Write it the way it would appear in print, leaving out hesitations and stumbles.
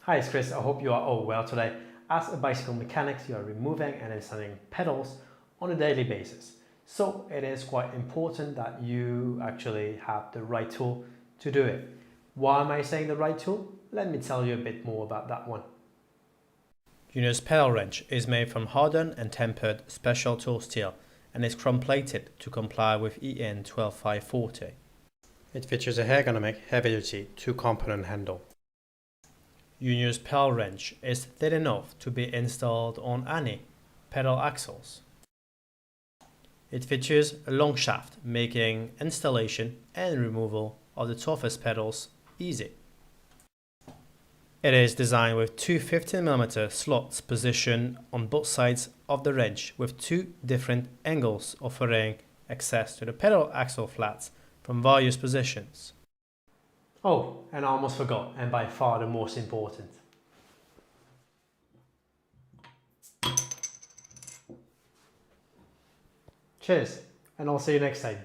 Hi, it's Chris. I hope you are all well today. As a bicycle mechanic, you are removing and installing pedals on a daily basis. So it is quite important that you actually have the right tool to do it. Why am I saying the right tool? Let me tell you a bit more about that one. Unior's pedal wrench is made from hardened and tempered special tool steel and is chrome-plated to comply with EN 12540. It features a ergonomic, heavy-duty, two-component handle. Unior's pedal wrench is thin enough to be installed on any pedal axles. It features a long shaft, making installation and removal of the toughest pedals easy. It is designed with two 15mm slots positioned on both sides of the wrench with two different angles, offering access to the pedal axle flats from various positions. Oh, and I almost forgot, and by far the most important. Cheers, and I'll see you next time.